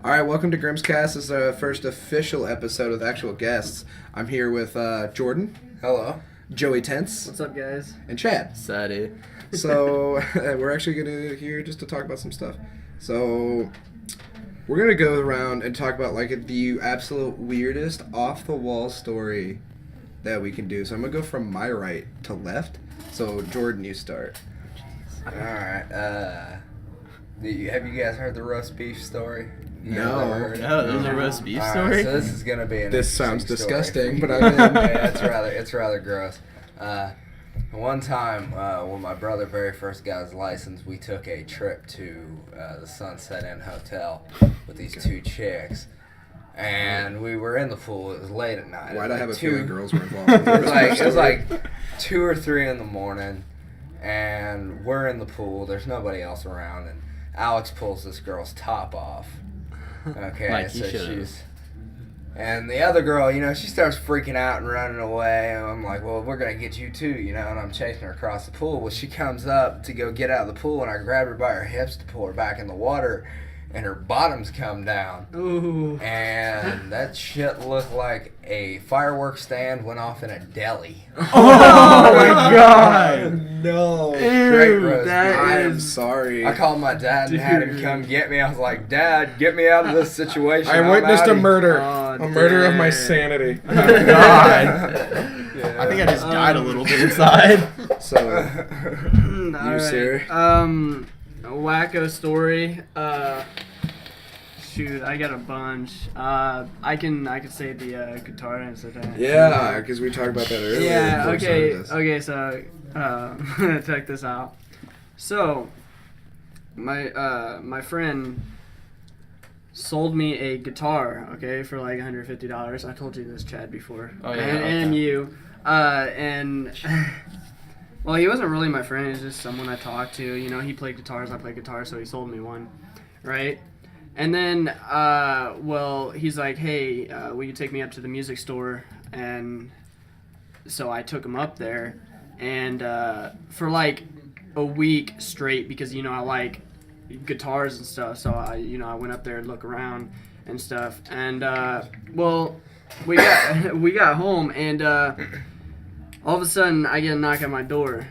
All right, welcome to Grimmcast. This is our first official episode with actual guests. I'm here with Jordan. Hello. JoeyTense. What's up, guys? And Chad. Sadie. So we're actually going to here just to talk about some stuff. So we're going to go around and talk about like the absolute weirdest off-the-wall story that we can do. So I'm going to go from my right to left. So Jordan, you start. All right. Have you guys heard the roast beef story? No. There's a roast beef All story? right, so this is gonna be an This sounds interesting disgusting, story. but I'm in. Yeah, it's rather gross. One time, when my brother very first got his license, we took a trip to the Sunset Inn Hotel with these two chicks, and we were in the pool. It was late at night. Why'd I have a two, feeling girls were involved? it was like 2 or 3 in the morning, and we're in the pool. There's nobody else around, and Alex pulls this girl's top off. Okay, Like so should've. and the other girl, she starts freaking out and running away. And I'm like, well, we're going to get you too, and I'm chasing her across the pool. Well, she comes up to go get out of the pool, and I grab her by her hips to pull her back in the water, and her bottoms come down. Ooh. And that shit looked like a fireworks stand went off in a deli. Oh my god! No. Straight roast that beef. I am is- sorry. I called my dad and had him Dude. come get me. I was like, Dad, get me out of this situation. I I'm witnessed a outta murder. Oh, A murder of my dang. sanity. Oh god! Yeah. I think I just died a little bit inside. So, All sir? A wacko story. Shoot, I got a bunch. I can say the guitar incident. yeah, because we talked about that earlier. Yeah. before we started Okay. this. Okay. So, check this out. So, my friend sold me a guitar. Okay, for like $150. I told you this, Chad, before. Oh, yeah, And okay. you. And. Well, he wasn't really my friend. He was just someone I talked to. He played guitars. I played guitars, so he sold me one, right? And then, he's like, hey, will you take me up to the music store? And so I took him up there, and for like a week straight, because I like guitars and stuff. So I went up there and look around and stuff. And we got home, and all of a sudden I get a knock at my door,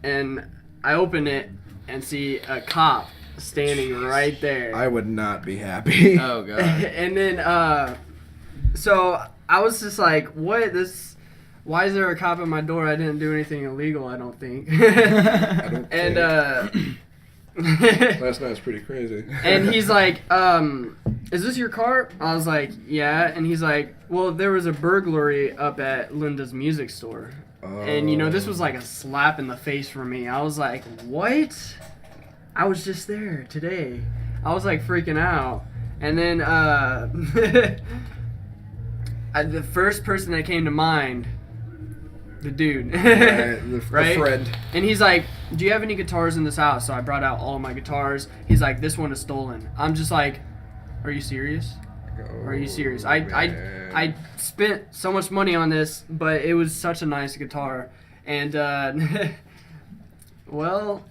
and I open it and see a cop standing right there. I would not be happy. Oh god. And then so I was just like, what? Why is there a cop at my door? I didn't do anything illegal, I don't think. I don't And think. Last night was pretty crazy. and he's like, is this your car? I was like, yeah. And he's like, well, there was a burglary up at Linda's music store. And this was like a slap in the face for me. I was like, what? I was just there today. I was like freaking out. And then the first person that came to mind, the dude. the Right? friend. And he's like, do you have any guitars in this house? So I brought out all of my guitars. He's like, this one is stolen. I'm just like, are you serious? Are you serious? I spent so much money on this, but it was such a nice guitar. And, well,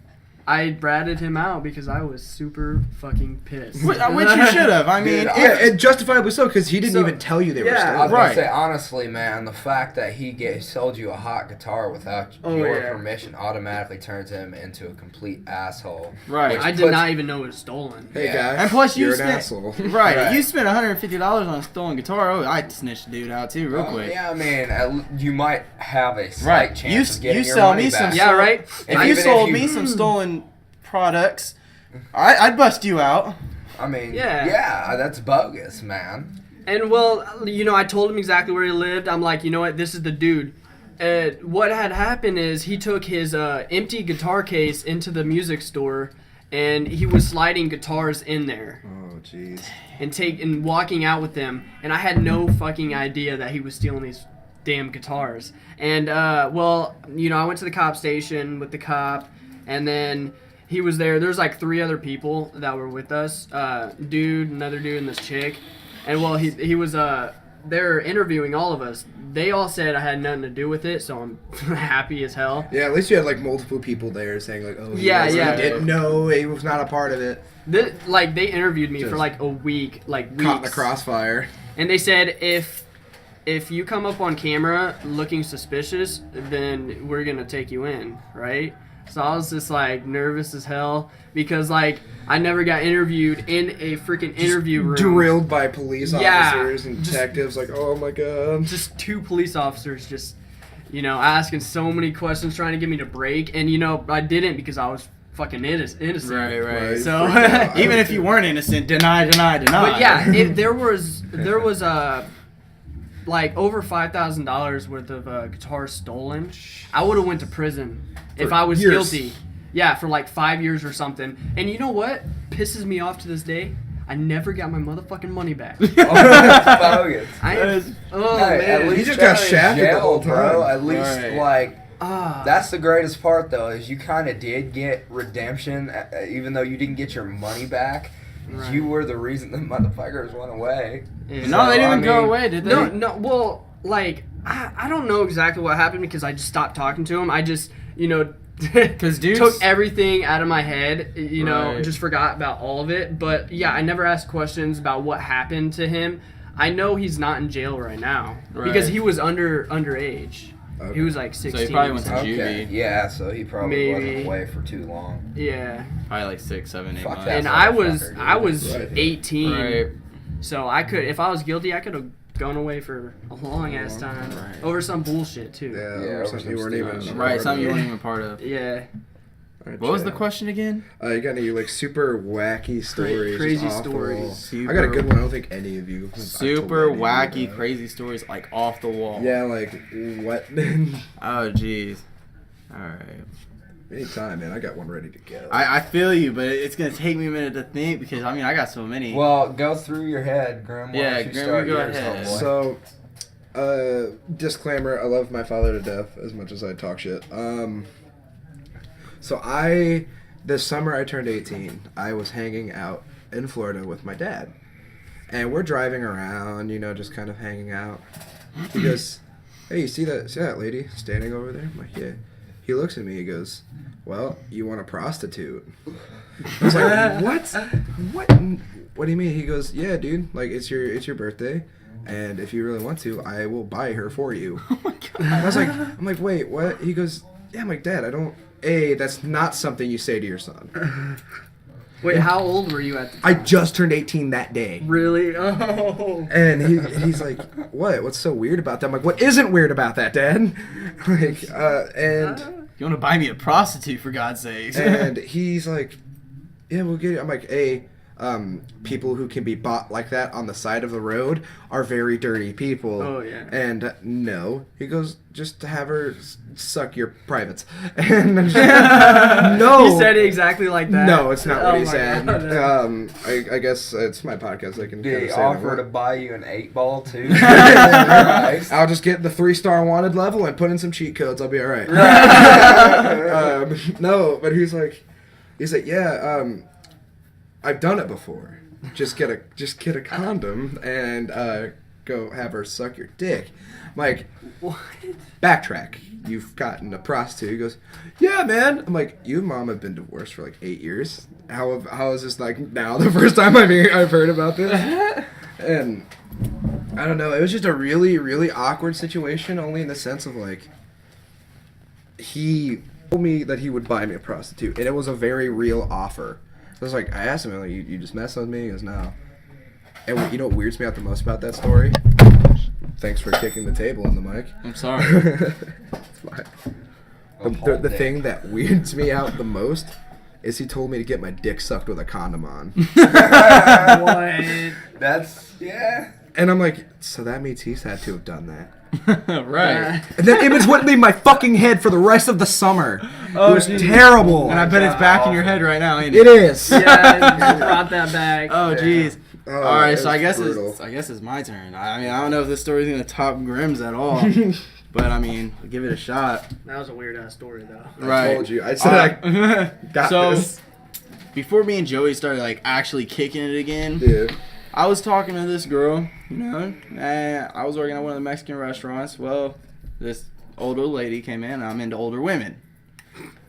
I ratted him out because I was super fucking pissed. Which you should have. I mean, Dude, Yeah, and justifiably so, because he didn't So- even tell you they were yeah. I stolen. was gonna Right. say, honestly, man, the fact that he sold you a hot guitar without Oh, your yeah. permission automatically turns him into a complete asshole. Right. Which I did puts- not even know it was stolen. Hey, Yeah. guys. And plus you you're an spent asshole. right. You spent $150 on a stolen guitar. Oh, I'd snitch the dude out too, real Well, quick. yeah, I mean, you might have a slight Right. chance of getting You your sell money me back. some. Yeah, right? If And you even sold if me you- some stolen products, I'd bust you out. I mean, Yeah. yeah, that's bogus, man. And well, I told him exactly where he lived. I'm like, you know what? This is the dude. What had happened is he took his empty guitar case into the music store, and he was sliding guitars in there Oh, jeez. and walking out with them. And I had no fucking idea that he was stealing these damn guitars. And I went to the cop station with the cop, and then he was there. There's like 3 other people that were with us. Dude, another dude, and this chick. And well, he was they're interviewing all of us. They all said I had nothing to do with it, so I'm happy as hell. Yeah, at least you had like multiple people there saying like, oh, Yeah, he yeah. didn't know, he was not a part of it. They interviewed me Just for like a week, like weeks. Caught in the crossfire. And they said if you come up on camera looking suspicious, then we're gonna take you in, right? So I was just like nervous as hell because like I never got interviewed in a freaking interview room. Drilled by police Yeah, officers and detectives, like, oh my god. Just 2 police officers just, asking so many questions trying to get me to break. And, I didn't because I was fucking innocent. Right. So Even if you weren't innocent, deny. But yeah, there was like over $5,000 worth of guitars stolen. I would have went to prison if I was years. guilty. Yeah, for like 5 years or something. And you know what pisses me off to this day? I never got my motherfucking money back. Oh, that's bogus. Man. At least You just got going to shafted the jail, whole time. bro. At least, Right. like, Ah. that's the greatest part, though, is you kind of did get redemption, even though you didn't get your money back. Right. You were the reason the motherfuckers went away. Yeah. No, they didn't I go mean, away, did they? No, well, like, I don't know exactly what happened because I just stopped talking to him. I just, Because dudes took everything out of my head, Right. just forgot about all of it. But yeah, I never asked questions about what happened to him. I know he's not in jail right now because Right. he was underage. Okay. He was like 16. So he probably went to Okay, juvie. yeah, so he probably Maybe. wasn't away for too long. Yeah, Probably like 6, 7, 8 Fuck months. that. and That's I was Right. 18, Right. so I could, if I was guilty, I could have gone away for a long ass time Right. over some bullshit too. Yeah, Yeah, or something you weren't even. stupid Right, shit. something you weren't even part of. Yeah. Alright, What was the Chad. question again? You got any like super wacky stories? crazy just awful? stories. I got a good one. I don't think any of you. I've Super told any of you wacky, about. crazy stories like off the wall. Yeah, like what? Oh, jeez. All right. Anytime, man. I got one ready to go. I feel you, but it's gonna take me a minute to think because I got so many. Well, go through your head, Grim. Why Yeah, don't you Grim, start you go yours, ahead. homeboy? So, disclaimer: I love my father to death as much as I talk shit. This summer I turned 18. I was hanging out in Florida with my dad, and we're driving around, just kind of hanging out. He goes, "Hey, you see that lady standing over there?" I'm like, "Yeah." He looks at me. He goes, "Well, you want a prostitute?" I was like, "What? What do you mean?" He goes, "Yeah, dude. Like, it's your birthday, and if you really want to, I will buy her for you." Oh my god. And I was like, "Wait, what?" He goes, "Yeah." I'm like, "Dad, I don't. That's not something you say to your son." Wait, how old were you at the time? I just turned 18 that day. Really? Oh. And he's like, "What? What's so weird about that?" I'm like, "What isn't weird about that, Dad?" And You want to buy me a prostitute for God's sakes? and he's like, "Yeah, we'll get it." I'm like, people who can be bought like that on the side of the road are very dirty people. Oh, yeah. And no, he goes, "Just to have her suck your privates." And I'm just like, no. He said it exactly like that. No, it's not what Oh he my said. God. I guess it's my podcast. I can Did kind he of say what I offer to want. buy you an 8-ball too? Christ. I'll just get the 3-star wanted level and put in some cheat codes. I'll be all right. No, but he's like, "Yeah, I've done it before. Just get a condom and go have her suck your dick." I'm like, What? "Backtrack. You've gotten a prostitute." He goes, "Yeah, man." I'm like, "You and Mom have been divorced for like 8 years. How is this like now the first time I've heard about this?" And I don't know. It was just a really, really awkward situation, only in the sense of like, he told me that he would buy me a prostitute, and it was a very real offer. So I was like, I asked him, like, you just messing with me? He goes, "No." And you know what weirds me out the most about that story? Thanks for kicking the table in the mic. I'm sorry. It's fine. The thing that weirds me out the most is he told me to get my dick sucked with a condom on. What? That's, yeah. And I'm like, so that means he's had to have done that. Right. And that image wouldn't leave my fucking head for the rest of the summer. Oh, it was geez. terrible. And I bet it's back in your head right now, ain't It it? is. Yeah, you brought that back. Oh, jeez. Oh, All right, it so I was guess brutal. it's my turn. I mean, I don't know if this story's gonna top Grimm's at all, but I mean, I'll give it a shot. That was a weird ass story though. I told you. I said I got so, this. before me and Joey started like actually kicking it again, Dude. I was talking to this girl, and I was working at one of the Mexican restaurants. Well, this older lady came in, and I'm into older women.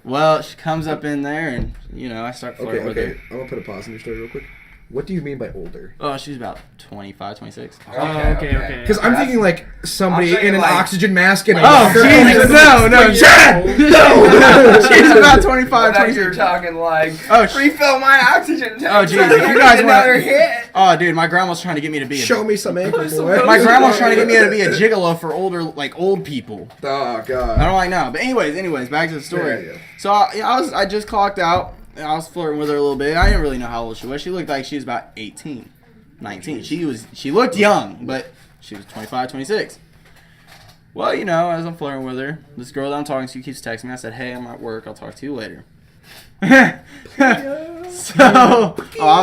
Well, she comes up in there, and, I start flirting with her. I'm going to put a pause in your story real quick. What do you mean by older? Oh, she's about 25, 26. Okay. Because I'm thinking like somebody I'm thinking in an like- oxygen mask and a Oh, Jesus, no. Chad! No! She's about 25, Well, now 26. you're talking like, Oh, refill my oxygen tank. Oh, Jesus, so I if can you guys get want- another hit. Oh, dude, my grandma's trying to get me to be Show me some ankle, boy. My grandma's trying to get me to be a gigolo for old people. Oh, God. I don't like now. But anyways, back to the story. Yeah. So I just clocked out. And I was flirting with her a little bit. I didn't really know how old she was. She looked like she was about 18, 19. She looked young, but she was 25, 26. Well, as I'm flirting with her, this girl that I'm talking to keeps texting me. I said, hey, I'm at work. I'll talk to you later. I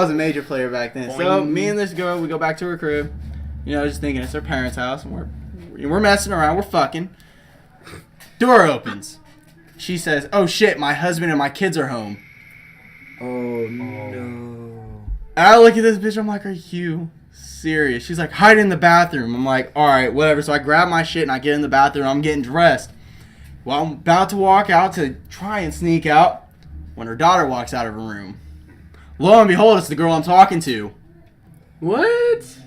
was a major player back then. So me and this girl, we go back to her crib. Just thinking it's her parents' house, and we're messing around. We're fucking. Door opens. She says, oh shit, my husband and my kids are home. Oh, no. And I look at this bitch, I'm like, are you serious? She's like, hide in the bathroom. I'm like, alright, whatever. So I grab my shit and I get in the bathroom. I'm getting dressed. Well, I'm about to walk out to try and sneak out when her daughter walks out of her room. Lo and behold, it's the girl I'm talking to. What?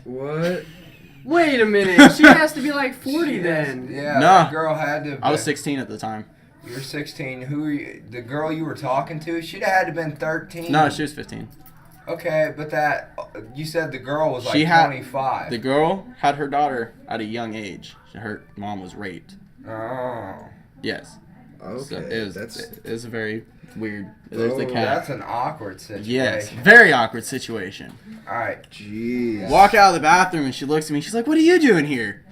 Wait a minute. She has to be like 40 then. Yeah, No. that girl had to have I was been- 16 at the time. You were 16. Who are you? The girl you were talking to? She'd have had to been 13. No, she was 15. Okay, but you said the girl was like She had- 25. The girl had her daughter at a young age. Her mom was raped. Oh. Yes. Okay. So it was a very weird. There's the Oh, cat. That's an awkward situation. Yes, very awkward situation. All right. Jeez. Walk out of the bathroom and she looks at me. She's like, "What are you doing here?"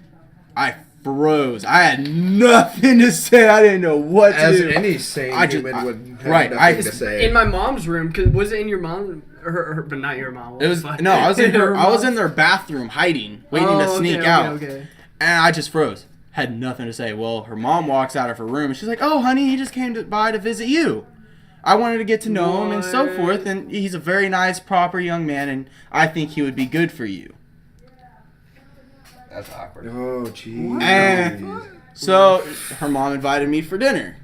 I froze. I had nothing to say. I didn't know what to As do. any sane human would have right, nothing to say. In my mom's room, cause was it in your mom? Her, but not your mom. It was Fuck. no. I was in Her I was mom? in their bathroom hiding, waiting to sneak out, Okay. and I just froze. Had nothing to say. Well, her mom walks out of her room and she's like, "Oh, honey, he just came by to visit you. I wanted to get to know him and so What? forth, and he's a very nice, proper young man, and I think he would be good for you." That's awkward. Oh, jeez. And so her mom invited me for dinner.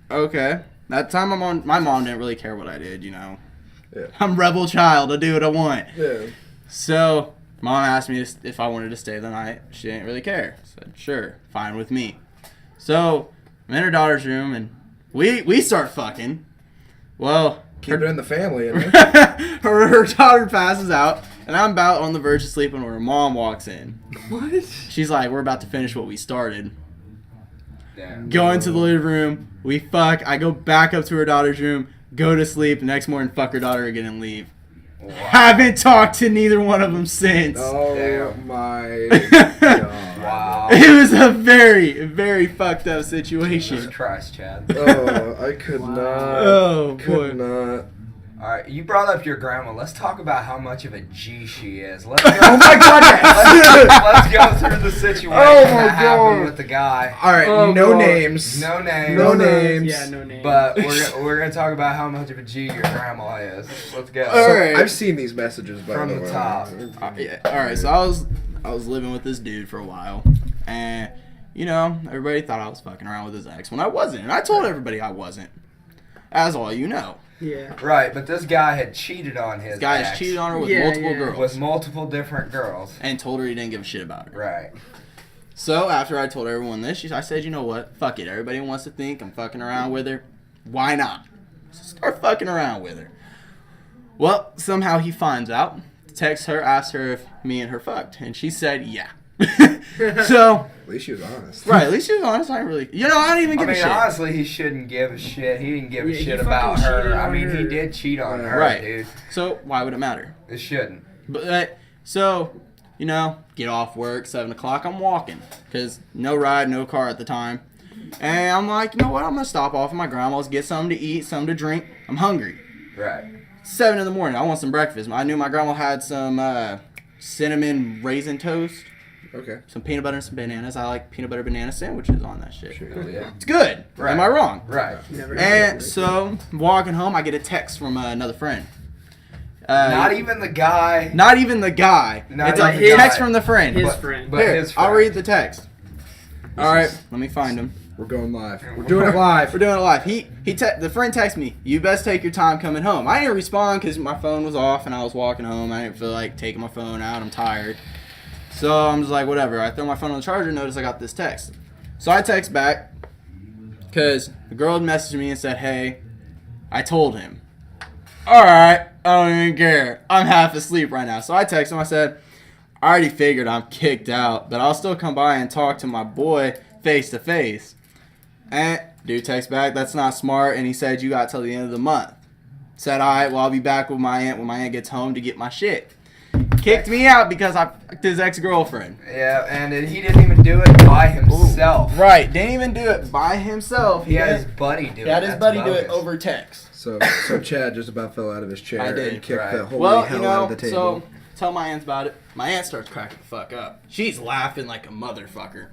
Okay. That time my mom didn't really care what I did, Yeah. I'm rebel child. I do what I want. Yeah. So mom asked me if I wanted to stay the night. She didn't really care. I said, sure, fine with me. So I'm in her daughter's room and we start fucking. Well, Keep it in the family, you know? her daughter passes out, and I'm about on the verge of sleeping when her mom walks in. What? She's like, we're about to finish what we started. Damn. Go into the living room, we fuck, I go back up to her daughter's room, go to sleep, the next morning fuck her daughter again and leave. Wow. Haven't talked to neither one of them since. Oh, Damn. my God. Wow. It was a very, very fucked up Jesus situation. Christ, Chad. Oh, I could Wow. not. Oh, Could boy. not. All right, you brought up your grandma. Let's talk about how much of a G she is. Let's go. Oh, my goodness. Let's go through the situation Oh, my that happened God. with the guy. All right, Oh, no God. names. No names. No names. Yeah, no names. But we're gonna talk about how much of a G your grandma is. Let's go. All So, right. I've seen these messages by From the the way. top. Yeah. All right. So I was living with this dude for a while, and everybody thought I was fucking around with his ex when I wasn't, and I told everybody I wasn't. As all you know, yeah. Right, but this guy had cheated on his this guy ex has cheated on her with Yeah, multiple yeah. girls with multiple different girls. and told her he didn't give a shit about her. Right. So after I told everyone this, I said, you know what? Fuck it. Everybody wants to think I'm fucking around with her. Why not? So start fucking around with her. Well, somehow he finds out, texts her, asks her if me and her fucked, and she said, yeah. So, At least she was honest. right, at least she was honest. I didn't really, I don't even I give a mean, shit. honestly, he shouldn't give a shit. He didn't give a Yeah, he shit fucking about cheated her. on I mean, he her. did cheat on her, Right. dude. So why would it matter? It shouldn't. But so, get off work, 7 o'clock. I'm walking because no ride, no car at the time. And I'm like, you know what? I'm gonna stop off at my grandma's, get something to eat, something to drink. I'm hungry. Right. 7 in the morning. I want some breakfast. I knew my grandma had some cinnamon raisin toast, Okay. some peanut butter and some bananas. I like peanut butter banana sandwiches on that shit. Sure. Hell yeah. It's good. Right. Am I wrong? Right. Never And so, walking home, I get a text from another friend. Not even the guy. Not even the guy. Not It's even a the guy. text from the friend. His friend. But Here, his friend. I'll read the text. All right, let me find him. We're going live. We're doing it live. We're doing it live. The friend texted me, "You best take your time coming home." I didn't respond because my phone was off and I was walking home. I didn't feel like taking my phone out. I'm tired. So I'm just like, whatever. I throw my phone on the charger, notice I got this text. So I text back because the girl had messaged me and said, "Hey, I told him." All right, I don't even care. I'm half asleep right now. So I text him. I said, "I already figured I'm kicked out, but I'll still come by and talk to my boy face to face." And dude text back, "That's not smart." And he said, "You got till the end of the month." Said, "All right, well, I'll be back with my aunt when my aunt gets home to get my shit." Kicked me out because I fucked his ex-girlfriend. Yeah, and he didn't even do it by himself. Right, didn't even do it by himself. He had his buddy do it. He had his That's buddy do it bogus. over text. So Chad just about fell out of his chair I did. and kicked Right. the holy Well, hell you out of know, the table. so tell my aunt about it. My aunt starts cracking the fuck up. She's laughing like a motherfucker.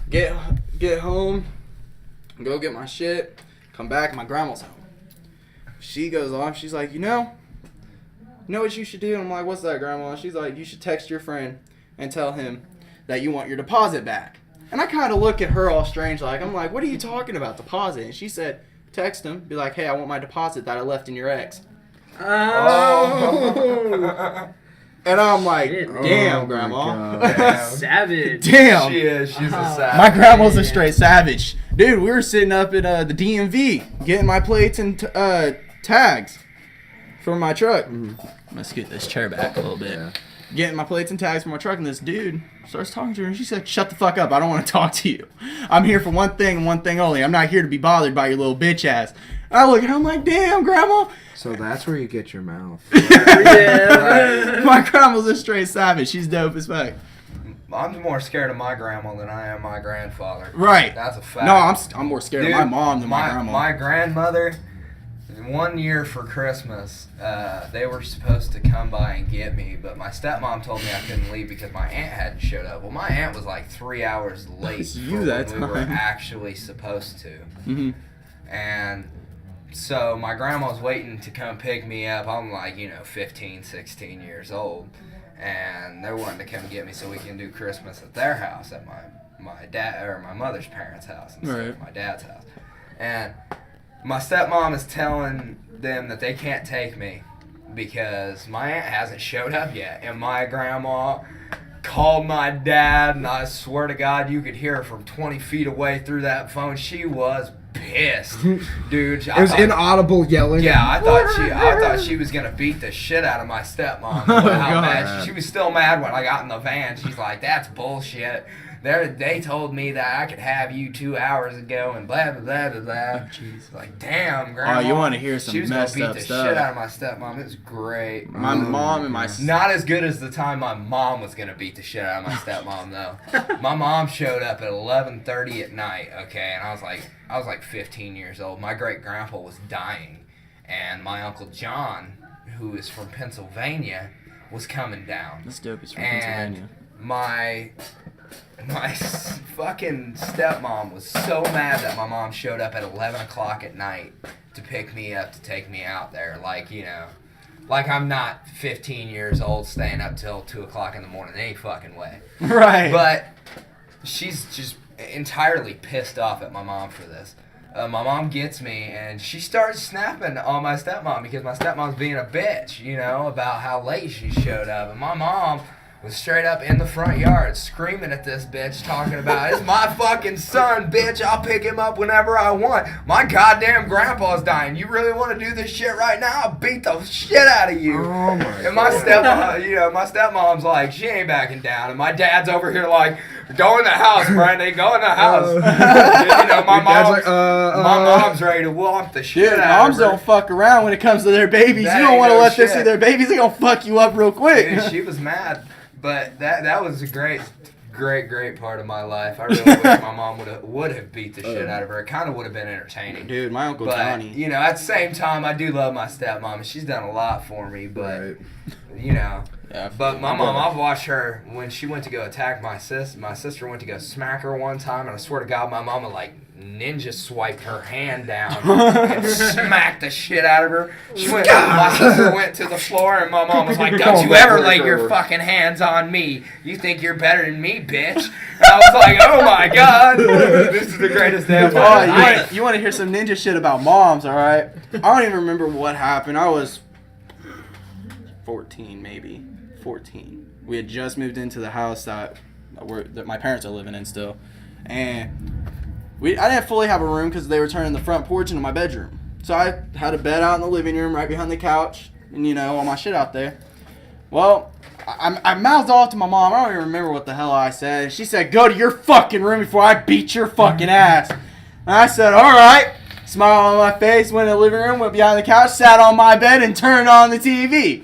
Get home, go get my shit, come back, my grandma's home. She goes off, she's like, you know what you should do? And I'm like, what's that, Grandma? She's like, you should text your friend and tell him that you want your deposit back. And I kind of look at her all strange, like, I'm like, what are you talking about, deposit? And she said, text him, be like, hey, I want my deposit that I left in your ex. Oh. And I'm like, Shit. damn, Oh my Grandma. God. Savage. Damn. She is. She's a savage. My grandma's a straight savage. Dude, we were sitting up at the DMV getting my plates and tags for my truck. Let's get this chair back a little bit. Yeah. Getting my plates and tags for my truck, and this dude starts talking to her, and she said, shut the fuck up. I don't want to talk to you. I'm here for one thing and one thing only. I'm not here to be bothered by your little bitch ass. And I look at her, I'm like, damn, Grandma. So that's where you get your mouth. Yeah. My grandma's a straight savage. She's dope as fuck. I'm more scared of my grandma than I am my grandfather. Right. That's a fact. No, I'm more scared Dude, of my mom than my grandma. My grandmother, one year for Christmas, they were supposed to come by and get me, but my stepmom told me I couldn't leave because my aunt hadn't showed up. Well, my aunt was like 3 hours late It's for you when that we were time. actually supposed to. Mm-hmm. And so my grandma's waiting to come pick me up. I'm like, 15, 16 years old. And they're wanting to come get me so we can do Christmas at their house, at my dad or my mother's parents' house instead of my dad's house. And my stepmom is telling them that they can't take me because my aunt hasn't showed up yet. And my grandma called my dad, and I swear to God, you could hear her from 20 feet away through that phone. She was pissed, dude. It was inaudible yelling. Yeah, I thought she was gonna beat the shit out of my stepmom. How mad she was still mad when I got in the van. She's like, "That's bullshit. They told me that I could have you 2 hours ago and blah blah blah blah blah." Jeez. Like, damn, Grandma. Oh, you want to hear some She was messed gonna up beat the stuff. shit out of my stepmom. It was great. My mom and my Not as good as the time my mom was gonna beat the shit out of my stepmom though. My mom showed up at 11:30 at night. Okay, and I was like 15 years old. My great grandpa was dying, and my uncle John, who is from Pennsylvania, was coming down. This dope is from And Pennsylvania. my fucking stepmom was so mad that my mom showed up at 11 o'clock at night to pick me up, to take me out there. Like I'm not 15 years old staying up till 2 o'clock in the morning any fucking way. Right. But she's just entirely pissed off at my mom for this. My mom gets me, and she starts snapping on my stepmom because my stepmom's being a bitch, about how late she showed up. And my mom was straight up in the front yard screaming at this bitch, talking about, "It's my fucking son, bitch. I'll pick him up whenever I want. My goddamn grandpa's dying. You really want to do this shit right now? I'll beat the shit out of you." Oh my And my stepmom, my stepmom's like, she ain't backing down. And my dad's over here like, "Go in the house, Brandy. Go in the house." My mom's ready to whomp the shit Dude, out moms of her. don't fuck around when it comes to their babies. That You don't ain't want to no let them shit. see their babies. They're going to fuck you up real quick. Dude, she was mad. But that was a great part of my life. I really wish my mom would have beat the shit out of her. It kind of would have been entertaining. Dude, my Uncle But, Johnny. at the same time, I do love my stepmom, and she's done a lot for me. But, Right. Yeah, But my mom, I've watched her when she went to go attack my sister. My sister went to go smack her one time, and I swear to God, my mama ninja swiped her hand down and smacked the shit out of her. My sister went to the floor and my mom was like, "Don't you ever lay your fucking hands on me. You think you're better than me, bitch." And I was like, "Oh my god, this is the greatest day of my life." You want to hear some ninja shit about moms, all right? I don't even remember what happened. I was 14, maybe. 14. We had just moved into the house that my parents are living in still. And I didn't fully have a room because they were turning the front porch into my bedroom. So I had a bed out in the living room right behind the couch and, all my shit out there. Well, I mouthed off to my mom. I don't even remember what the hell I said. She said, "Go to your fucking room before I beat your fucking ass." And I said, "All right." Smile on my face, went in the living room, went behind the couch, sat on my bed, and turned on the TV.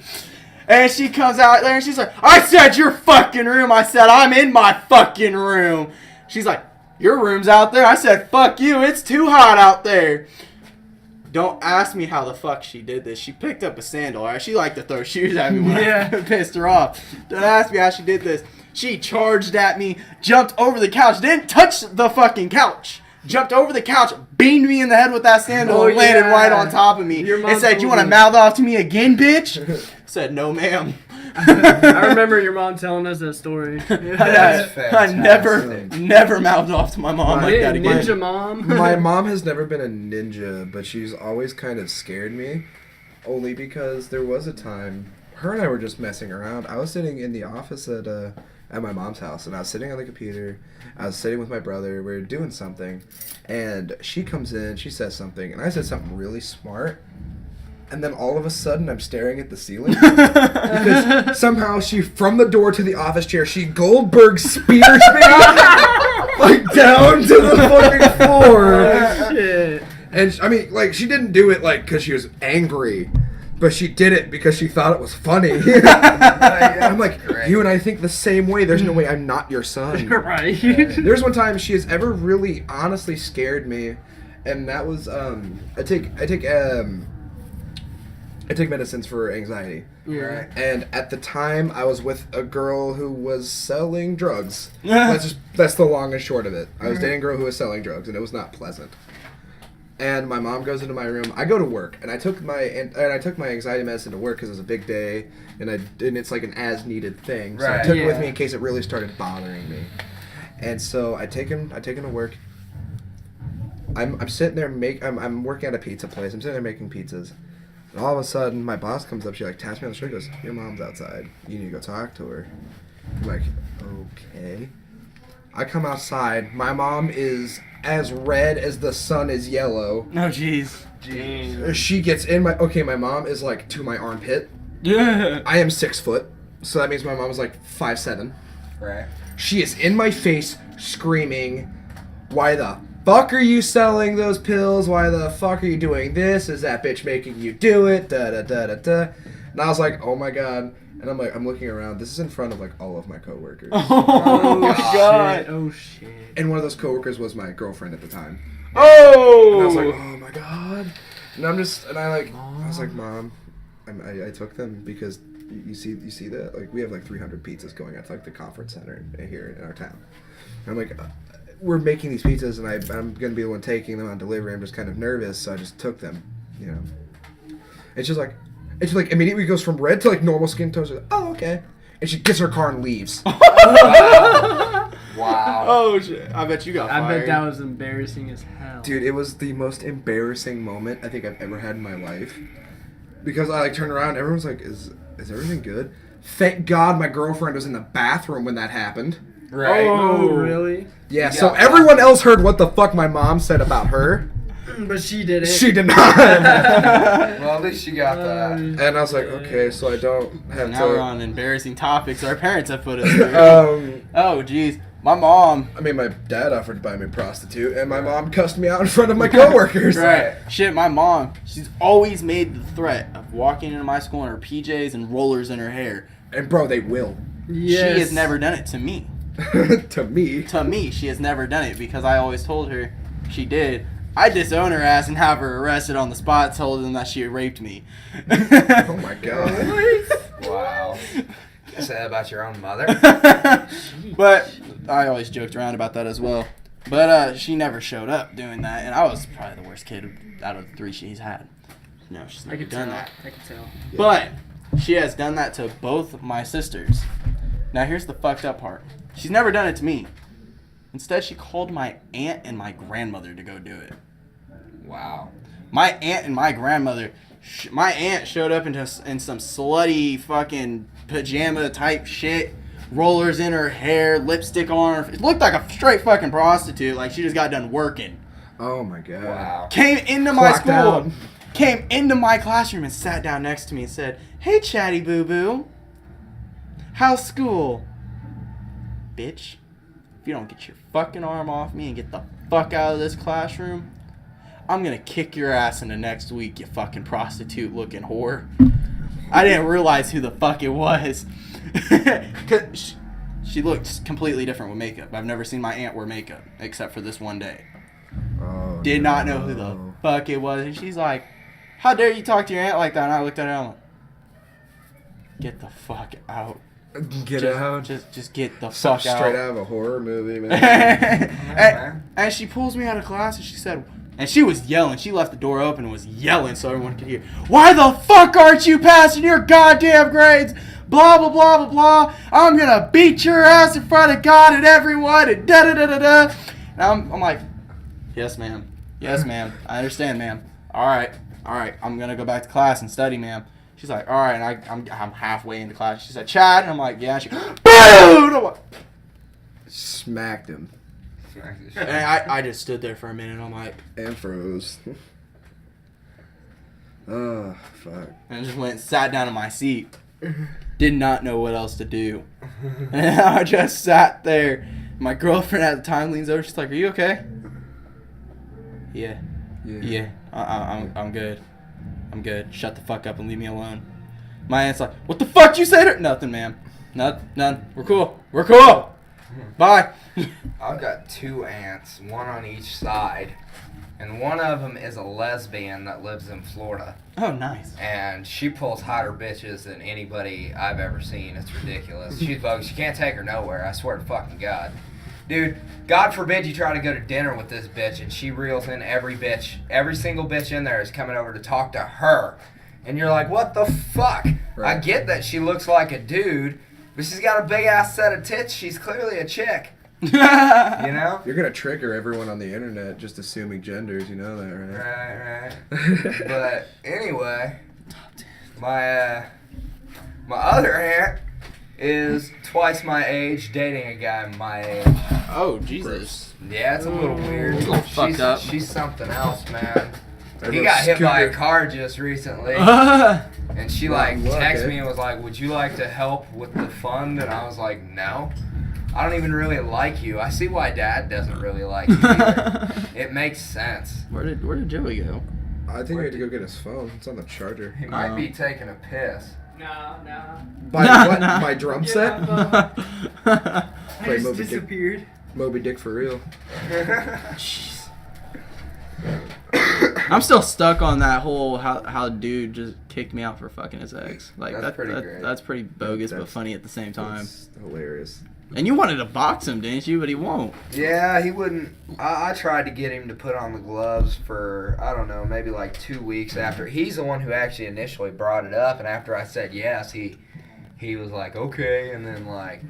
And she comes out there and she's like, "I said your fucking room." I said, "I'm in my fucking room." She's like, "Your room's out there." I said, "Fuck you, it's too hot out there." Don't ask me how the fuck she did this. She picked up a sandal, alright? She liked to throw shoes at me when I pissed her off. Don't ask me how she did this. She charged at me, jumped over the couch, didn't touch the fucking couch. Jumped over the couch, beamed me in the head with that sandal, and landed right on top of me. And said, "You want to mouth off to me again, bitch?" I said, "No, ma'am." I remember your mom telling us that story. I never mouthed off to my mom like that again. Ninja mom. My mom has never been a ninja, but she's always kind of scared me. Only because there was a time, her and I were just messing around. I was sitting in the office at my mom's house, and I was sitting on the computer. I was sitting with my brother. We were doing something, and she comes in. She says something, and I said something really smart. And then all of a sudden, I'm staring at the ceiling because somehow from the door to the office chair, she Goldberg spears me like down to the fucking floor. Oh, shit. And she didn't do it because she was angry. But she did it because she thought it was funny. I'm like, Great. You and I think the same way. There's no way I'm not your son. Right. There's one time she has ever really honestly scared me, and that was I take medicines for anxiety. Yeah. And at the time, I was with a girl who was selling drugs. That's the long and short of it. I was dating a girl who was selling drugs, and it was not pleasant. And my mom goes into my room. I go to work, and I took my anxiety medicine to work because it was a big day, and it's like an as-needed thing. So I took it with me in case it really started bothering me. And so I take him to work. I'm sitting there I'm working at a pizza place. I'm sitting there making pizzas, and all of a sudden my boss comes up. She taps me on the shoulder. Goes, "Your mom's outside. You need to go talk to her." I'm like, okay. I come outside. My mom is as red as the sun is yellow. No, jeez. She gets in my mom is to my armpit. Yeah. I am 6 foot, so that means my mom is 5'7". Right. She is in my face screaming, "Why the fuck are you selling those pills? Why the fuck are you doing this? Is that bitch making you do it? Da da da da da." And I was like, "Oh my god." And I'm looking around. This is in front of all of my coworkers. Oh my god. Oh shit. And one of those coworkers was my girlfriend at the time. Oh. And I was like, "Oh my god." And I was like, "Mom, I took them because you see that we have 300 pizzas going out to the conference center here in our town." And I'm like, "We're making these pizzas, and I'm gonna be the one taking them on delivery. I'm just kind of nervous, so I just took them, And she's like immediately goes from red to normal skin tones. Like, "Oh, okay." And she gets her car and leaves. Wow. Oh shit! I bet you got fired. I bet that was embarrassing as hell. Dude, it was the most embarrassing moment I think I've ever had in my life. Because I turned around, everyone's like, "Is everything good?" Thank God my girlfriend was in the bathroom when that happened. Right. Oh, really? Yeah, so everyone else heard what the fuck my mom said about her. But she did it. She did not. Well, at least she got that. And I was like, okay, so I don't have Now we're to... on embarrassing topics our parents have put us through. Oh jeez, my mom. My dad offered to buy me a prostitute, and my mom cussed me out in front of my coworkers. Right. Shit, my mom, she's always made the threat of walking into my school in her PJs and rollers in her hair. And bro, they will. Yes. She has never done it to me. To me. To me, she has never done it because I always told her she did. I disown her ass and have her arrested on the spot, told them that she raped me. Oh my god. Wow. Say that about your own mother? But I always joked around about that as well. But she never showed up doing that, and I was probably the worst kid out of the 3 she's had. No, she's never done that. I can tell. Yeah. But she has done that to both of my sisters. Now here's the fucked up part. She's never done it to me. Instead, she called my aunt and my grandmother to go do it. Wow. My aunt and my grandmother. My aunt showed up in some slutty fucking pajama type shit. Rollers in her hair, lipstick on her. It looked like a straight fucking prostitute. Like she just got done working. Oh my god. Wow. Came into my Clocked school. out. Came into my classroom and sat down next to me and said, "Hey, Chatty Boo Boo. How's school?" Bitch, if you don't get your fucking arm off me and get the fuck out of this classroom, I'm gonna kick your ass into next week, you fucking prostitute looking whore. I didn't realize who the fuck it was. 'Cause she looked completely different with makeup. I've never seen my aunt wear makeup except for this one day. Oh, Did not know who the fuck it was. And she's like, "How dare you talk to your aunt like that?" And I looked at her and I'm like, "Get the fuck out. Get just, out. Just get the Some fuck out." straight out of a horror movie, man. and she pulls me out of class and she said, and she was yelling. She left the door open and was yelling so everyone could hear. "Why the fuck aren't you passing your goddamn grades? Blah, blah, blah, blah, blah. I'm gonna beat your ass in front of God and everyone and da da da da da." And I'm like, "Yes, ma'am. Yes, ma'am. I understand, ma'am. All right. I'm gonna go back to class and study, ma'am." She's like, "All right." And I'm halfway into class. She said, "Chad." And I'm like, "Yeah." And she, boom! I'm like, Smacked him and I just stood there for a minute. I'm like, and froze. Oh fuck. and I just went and sat down in my seat. Did not know what else to do. And I just sat there. My girlfriend at the time leans over. She's like, "Are you okay?" Yeah. I'm good. I'm good. Shut the fuck up and leave me alone. My aunt's like, "What the fuck you say to her?" "Nothing, ma'am. None. We're cool. Bye." I've got 2 aunts, one on each side, and one of them is a lesbian that lives in Florida. Oh, nice. And she pulls hotter bitches than anybody I've ever seen. It's ridiculous. She's bogus. You can't take her nowhere. I swear to fucking God. Dude, God forbid you try to go to dinner with this bitch and she reels in every bitch. Every single bitch in there is coming over to talk to her. And you're like, what the fuck? Right. I get that she looks like a dude, but she's got a big ass set of tits. She's clearly a chick. You know? You're gonna trigger everyone on the internet just assuming genders. You know that, right? Right. But anyway, my other aunt is twice my age, dating a guy my age. Oh, Jesus. Yeah, it's a little weird. It's a little fucked up. She's something else, man. He Everyone's got hit by a cougar. car just recently, Oh, and she Wow, texted okay. me and was like, "Would you like to help with the fund?" And I was like, "No, I don't even really like you. I see why Dad doesn't really like you either. It makes sense. Where did Joey go? I think we had to go get his phone. It's on the charger. He might be taking a piss." No. By Nah, what? nah. My drum Yeah, set? I Play just Moby Dick. disappeared. Moby Dick for real. Jeez. I'm still stuck on that whole how dude just kicked me out for fucking his ex. Like That's pretty great. That's pretty bogus but That's- funny at the same time. That's hilarious. And you wanted to box him, didn't you? But he won't. Yeah, he wouldn't. I tried to get him to put on the gloves for, I don't know, maybe like 2 weeks after. He's the one who actually initially brought it up, and after I said yes, he was like, okay, and then like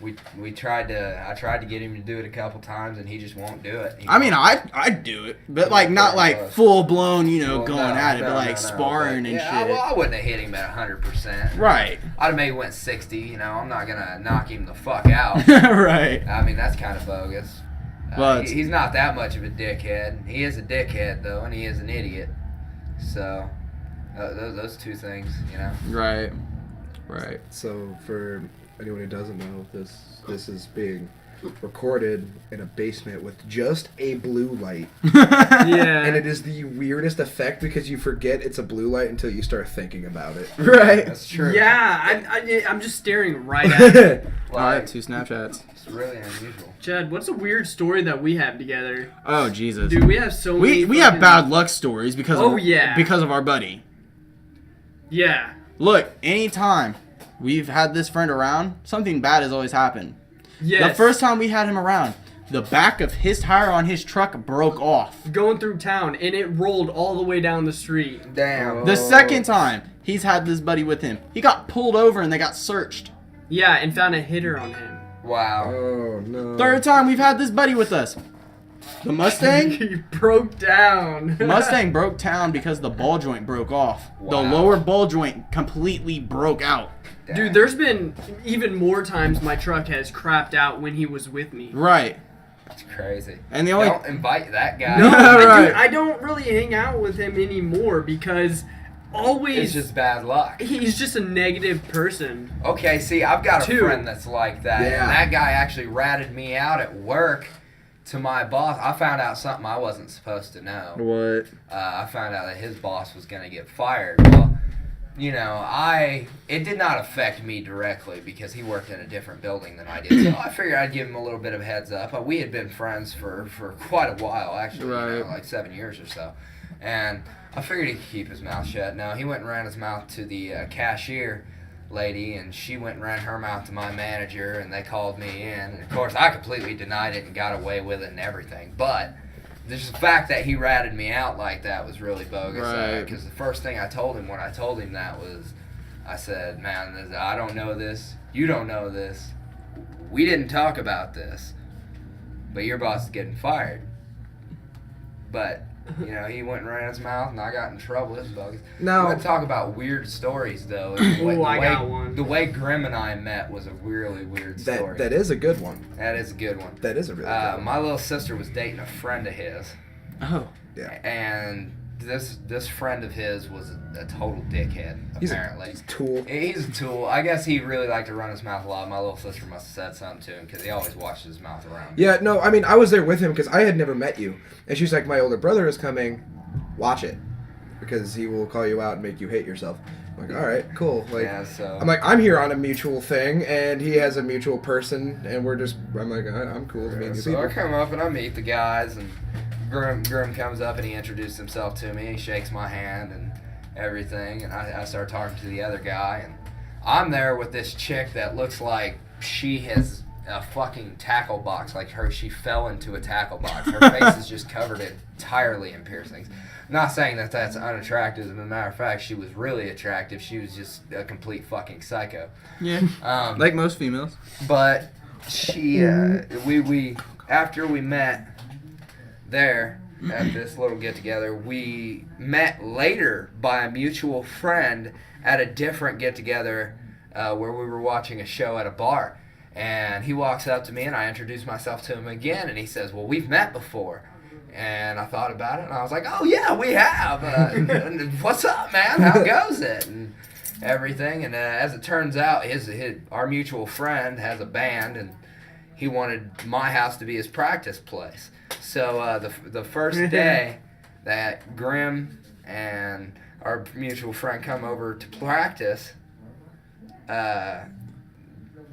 I tried to get him to do it a couple times, and he just won't do it. I mean, I'd do it, but like not like full blown, Well, going no, at it, no, but like no, sparring but, and yeah, shit. Well, I wouldn't have hit him at 100%. Right. I'd have maybe went 60. You know, I'm not gonna knock him the fuck out. Right. I mean, that's kind of bogus. But- He's not that much of a dickhead. He is a dickhead, though, and he is an idiot. So, those 2 things, you know. Right. Right. So for anyone who doesn't know, this is being recorded in a basement with just a blue light. Yeah. And it is the weirdest effect because you forget it's a blue light until you start thinking about it. Right. That's true. Yeah, I'm just staring right at it. All right, 2 Snapchats. It's really unusual. Chad, what's a weird story that we have together? Oh Jesus. Dude, we have so many. We have fucking- bad luck stories because Oh, yeah. because of our buddy. Yeah. Look, anytime we've had this friend around, something bad has always happened. Yes. The first time we had him around, the back of his tire on his truck broke off. Going through town, and it rolled all the way down the street. Damn. The second time he's had this buddy with him, he got pulled over and they got searched. Yeah, and found a hitter on him. Wow. Oh no. Third time we've had this buddy with us. The Mustang. He broke down. Mustang broke down because the ball joint broke off. Wow. The lower ball joint completely broke out. Damn. Dude, there's been even more times my truck has crapped out when he was with me. Right. That's crazy. And the only Don't invite that guy. No, Right. dude, I don't really hang out with him anymore because always It's just bad luck. he's just a negative person. Okay, see, I've got a Two. friend that's like that. Yeah. And that guy actually ratted me out at work to my boss. I found out something I wasn't supposed to know. What? I found out that his boss was going to get fired. Well, you know, it did not affect me directly because he worked in a different building than I did. So I figured I'd give him a little bit of a heads up. We had been friends for quite a while, actually, you know, Right. like 7 years or so. And I figured he could keep his mouth shut. No, he went and ran his mouth to the cashier lady, and she went and ran her mouth to my manager, and they called me in. And of course, I completely denied it and got away with it and everything. But just the fact that he ratted me out like that was really bogus. Right. Because the first thing I told him when I told him that was, I said, man, I don't know this. You don't know this. We didn't talk about this. But your boss is getting fired. But, you know, he went and ran his mouth, and I got in trouble. This is bogus. Now- We're going to talk about weird stories, though. Ooh, I got one. The way Grimm and I met was a really weird story. That is a good one. That is a good one. That is a really good one. My little sister was dating a friend of his. Oh. Yeah. And this friend of his was a total dickhead, apparently. He's a tool. He's a tool. I guess he really liked to run his mouth a lot. My little sister must have said something to him because he always watched his mouth around. Yeah, no, I mean, I was there with him because I had never met you. And she's like, my older brother is coming. Watch it. Because he will call you out and make you hate yourself. I'm like, all right, cool. Like, Yeah, so... I'm like, I'm here on a mutual thing, and he has a mutual person, and I'm like, I'm cool with meeting new So I people. come up and I meet the guys, and Grimm comes up and he introduced himself to me. He shakes my hand and everything, and I start talking to the other guy, and I'm there with this chick that looks like she has a fucking tackle box, like she fell into a tackle box. Her face is just covered entirely in piercings. I'm not saying that that's unattractive. As a matter of fact, she was really attractive. She was just a complete fucking psycho. Yeah. Like most females. But she, we after we met there at this little get together, we met later by a mutual friend at a different get together where we were watching a show at a bar. And he walks up to me and I introduce myself to him again, and he says, "Well, we've met before." And I thought about it and I was like, "Oh yeah, we have. And what's up, man? How goes it?" And everything. And as it turns out, our mutual friend has a band, and he wanted my house to be his practice place. So the first day that Grimm and our mutual friend come over to practice,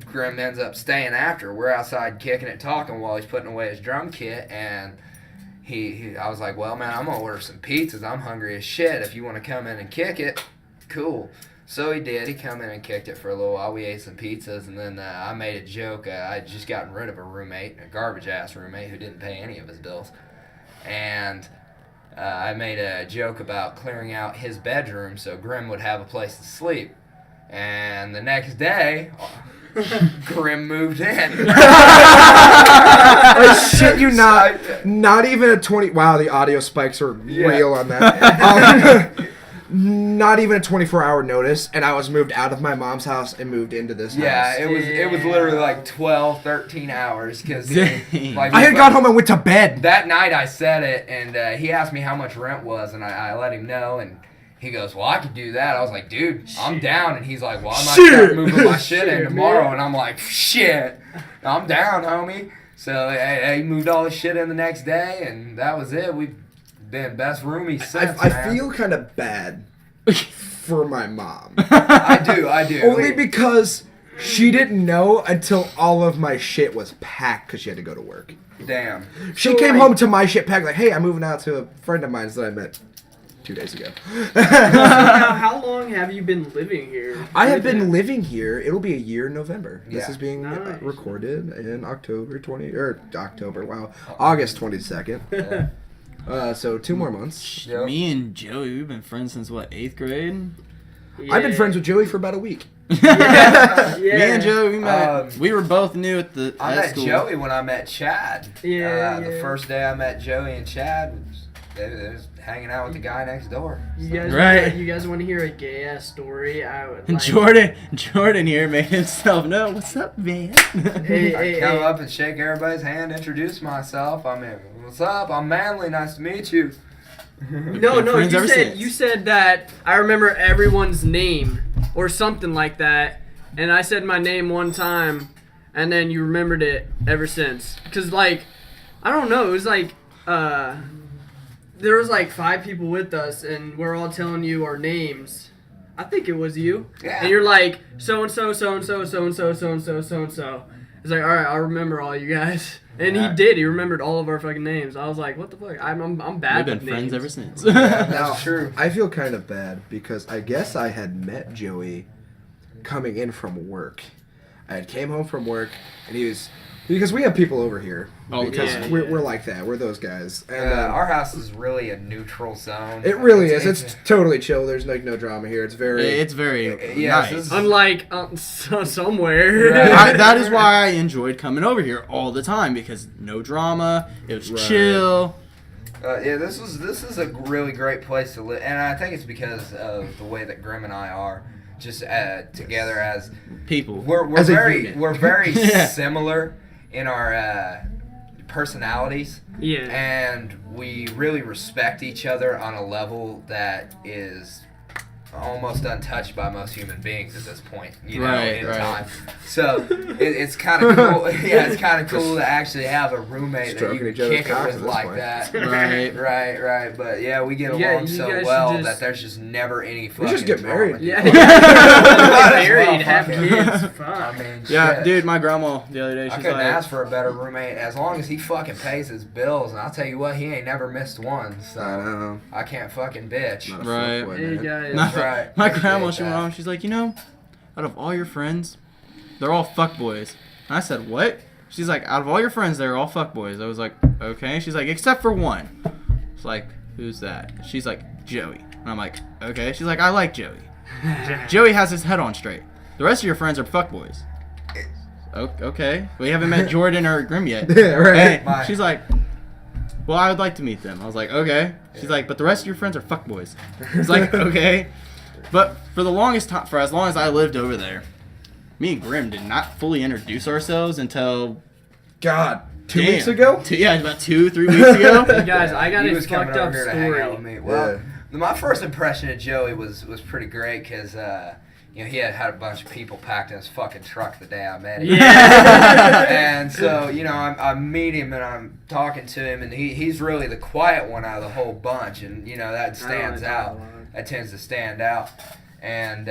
Grimm ends up staying after. We're outside kicking it, talking while he's putting away his drum kit, and I was like, "Well, man, I'm gonna order some pizzas. I'm hungry as shit. If you want to come in and kick it, cool." So he did. He come in and kicked it for a little while. We ate some pizzas, and then I made a joke. I had just gotten rid of a roommate, a garbage-ass roommate who didn't pay any of his bills. And I made a joke about clearing out his bedroom so Grimm would have a place to sleep. And the next day, Grimm moved in. I shit you not even a 20... Wow, the audio spikes are real on that. Not even a 24-hour notice, and I was moved out of my mom's house and moved into this house. Yeah, it was literally like 12, 13 hours because like, I had got home and went to bed. That night I said it, and he asked me how much rent was, and I let him know, and he goes, "Well, I could do that." I was like, "Dude, I'm down." And he's like, "Well, I might start moving my shit in tomorrow." Man. And I'm like, "Shit, I'm down, homie." So he moved all his shit in the next day, and that was it. We've been best roomies since. I feel kind of bad for my mom. I do. Only because she didn't know until all of my shit was packed because she had to go to work. Damn. She came home to my shit packed like, "Hey, I'm moving out to a friend of mine's that I met 2 days ago. Now, how long have you been living here? I have been living here. It'll be a year in November. This Yeah. is being Nice. recorded in August 22nd. So 2 more months. Yep. Me and Joey, we've been friends since what, 8th grade? I've been friends with Joey for about a week. Yeah. Me and Joey, we met. We were both new at the I at met school. Joey when I met Chad. Yeah, The yeah. first day I met Joey and Chad, they was hanging out with the guy next door. You guys, Right. You guys want to hear a gay ass story? I would. Like, Jordan here made himself know. What's up, man? Hey, I hey, come hey. up and shake everybody's hand, introduce myself. I mean, what's up? I'm Manly. Nice to meet you. No, no. friends ever since. You said that I remember everyone's name or something like that, and I said my name one time, and then you remembered it ever since. Cause like, I don't know. It was like there was like 5 people with us, and we're all telling you our names. I think it was you. Yeah. And you're like, so and so, so and so, so and so, so and so, so and so. It's like, all right, I'll remember all you guys. And Yeah. he did. He remembered all of our fucking names. I was like, what the fuck? I'm bad We've been with friends names. ever since. That's true. I feel kind of bad because I guess I had met Joey coming in from work. I had came home from work and he was because we have people over here. Oh, because yeah, we're like that. We're those guys. And Our house is really a neutral zone. it really is. It's totally chill. There's like no drama here. It's very. It's very Yeah, nice. this is- Unlike somewhere. Right. That is why I enjoyed coming over here all the time because no drama. It was Right. chill. this is a really great place to live, and I think it's because of the way that Grimm and I are just together as People. we're As a very unit. we're very Yeah. similar in our personalities, Yeah. and we really respect each other on a level that is almost untouched by most human beings at this point, in Right. time. So it's kind of cool. Yeah, it's kind of cool to actually have a roommate that Stroking you each can other's kick it cocks with at this like point. that. Right. Right. But yeah, we get Yeah, along you so guys well should just- that there's just never any fucking We should get drama. married. Yeah. Might Get as married, well, have fucking- kids. I Fuck. mean, Yeah, shit. dude, my grandma the other day, I she's couldn't like, ask for a better roommate as long as he fucking pays his bills, and I'll tell you what, he ain't never missed one, I so know. I can't fucking bitch. Not a Right. fuckboy, Hey man. guys. That's right. My Appreciate grandma, she went that. home, she's like, out of all your friends, they're all fuckboys. And I said, what? She's like, out of all your friends, they're all fuckboys. I was like, okay. She's like, except for one. It's like, who's that? She's like, Joey. And I'm like, okay. She's like, I like Joey. Joey has his head on straight. The rest of your friends are fuckboys. Okay. We haven't met Jordan or Grimm yet. Yeah, right. Hey, Bye. she's like, well, I would like to meet them. I was like, okay. She's like, but the rest of your friends are fuckboys. It's like, okay. But for the longest time, for as long as I lived over there, me and Grimm did not fully introduce ourselves until God, 2 damn, weeks ago? Yeah, about 2-3 weeks ago. Hey guys, I got He a was coming fucked over up here to hang out with story. me. Well, Yeah. my first impression of Joey was pretty great because he had a bunch of people packed in his fucking truck the day I met him. Yeah. And so I meet him and I'm talking to him, and he's really the quiet one out of the whole bunch, and that stands out. That tends to stand out, and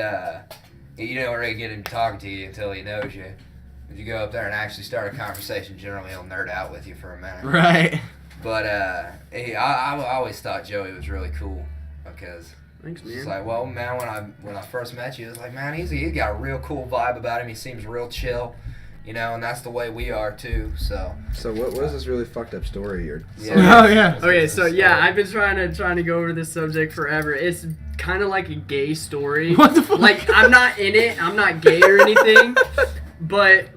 you don't really get him talking to you until he knows you. If you go up there and actually start a conversation, generally he'll nerd out with you for a minute. Right. But I always thought Joey was really cool because Thanks, it's man. like, well, man, when I first met you, it was like, man, he's got a real cool vibe about him. He seems real chill, and that's the way we are too. So So what is this really fucked up story here? Oh, yeah. Okay, so yeah, I've been trying to go over this subject forever. It's kind of like a gay story. What the fuck? Like I'm not in it. I'm not gay or anything. But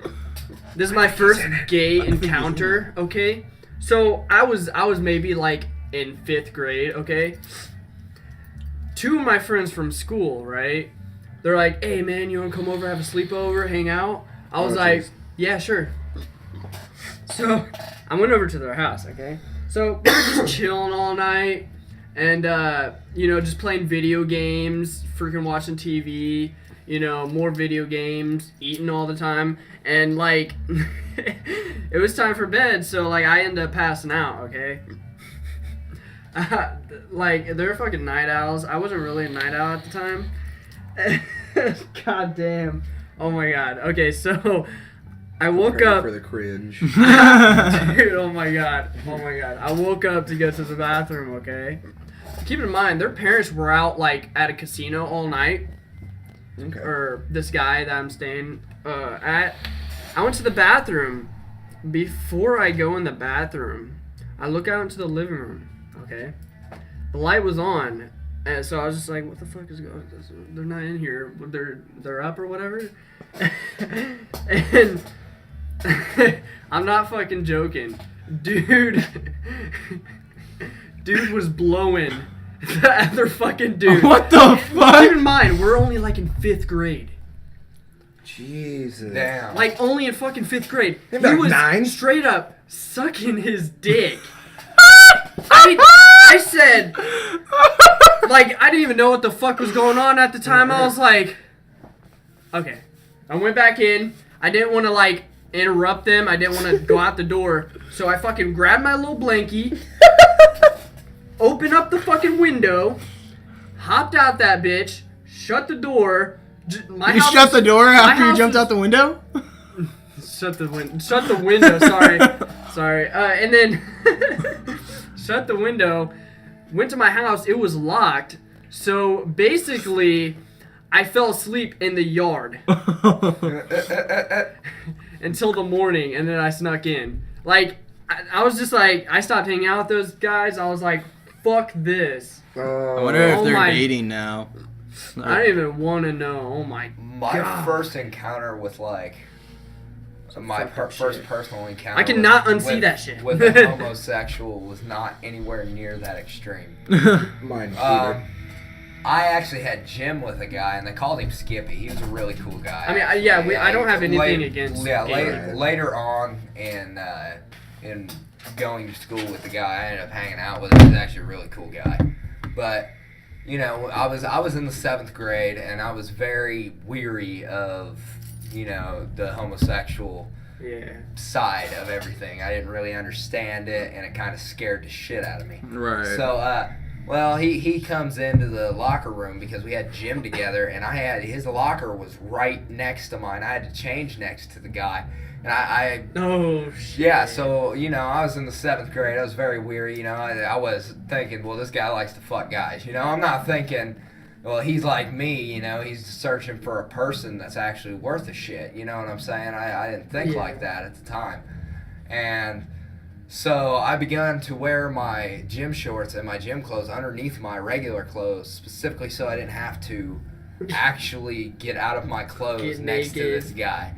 this is my first gay encounter. Okay, so I was maybe like in 5th grade. Okay, 2 of my friends from school, right? They're like, "Hey man, you wanna come over, have a sleepover, hang out?" I was Oh, like, jeez. "Yeah, sure." So I went over to their house. Okay, so we were just chilling all night, and just playing video games, freaking watching TV. More video games, eating all the time, and like, it was time for bed, so like I ended up passing out. Okay. Like they're fucking night owls. I wasn't really a night owl at the time. God damn. Oh my god. Okay, so I woke Prepare up. for the cringe. Dude, oh my god. I woke up to go to the bathroom, okay? keep in mind, their parents were out like at a casino all night. Okay. Or this guy that I'm staying at. I went to the bathroom. Before I go in the bathroom, I look out into the living room. Okay, the light was on, and so I was just like, "What the fuck is going on? They're not in here. They're up or whatever." And I'm not fucking joking, dude. Dude was blowing the other fucking dude. What the fuck? Keep in mind, we're only like in 5th grade. Jesus. Damn. Like, only in fucking 5th grade. He Like was 9? straight up sucking his dick. I mean, I said, like, I didn't even know what the fuck was going on at the time. I was like, okay. I went back in. I didn't want to, like, interrupt them. I didn't want to go out the door. So I fucking grabbed my little blankie, opened up the fucking window, hopped out that bitch, shut the door. You shut the door after you jumped out the window? Shut the window. Sorry. And then shut the window. Went to my house. It was locked. So basically, I fell asleep in the yard until the morning, and then I snuck in. Like, I was just like, I stopped hanging out with those guys. I was like, fuck this. I wonder if Oh they're my- dating now. I don't even want to know. Oh my My God. first encounter with like my first personal encounter. I cannot with- unsee that shit. With a homosexual was not anywhere near that extreme. Mine either. I actually had gym with a guy, and they called him Skippy. He was a really cool guy. I mean, I don't have anything against Yeah, gay guys. later on in going to school with the guy, I ended up hanging out with him. He was actually a really cool guy. But you know, I was in the 7th grade, and I was very weary of, you know, the homosexual side of everything. I didn't really understand it, and it kind of scared the shit out of me. Right. So, well, he comes into the locker room because we had gym together, and his locker was right next to mine. I had to change next to the guy, and Oh shit. yeah, so, you know, I was in the 7th grade. I was very weary, you know. I was thinking, well, this guy likes to fuck guys, you know. I'm not thinking, well, he's like me, you know. He's searching for a person that's actually worth a shit, you know what I'm saying? I didn't think like that at the time. And so I began to wear my gym shorts and my gym clothes underneath my regular clothes, specifically so I didn't have to actually get out of my clothes Get next to naked. this guy.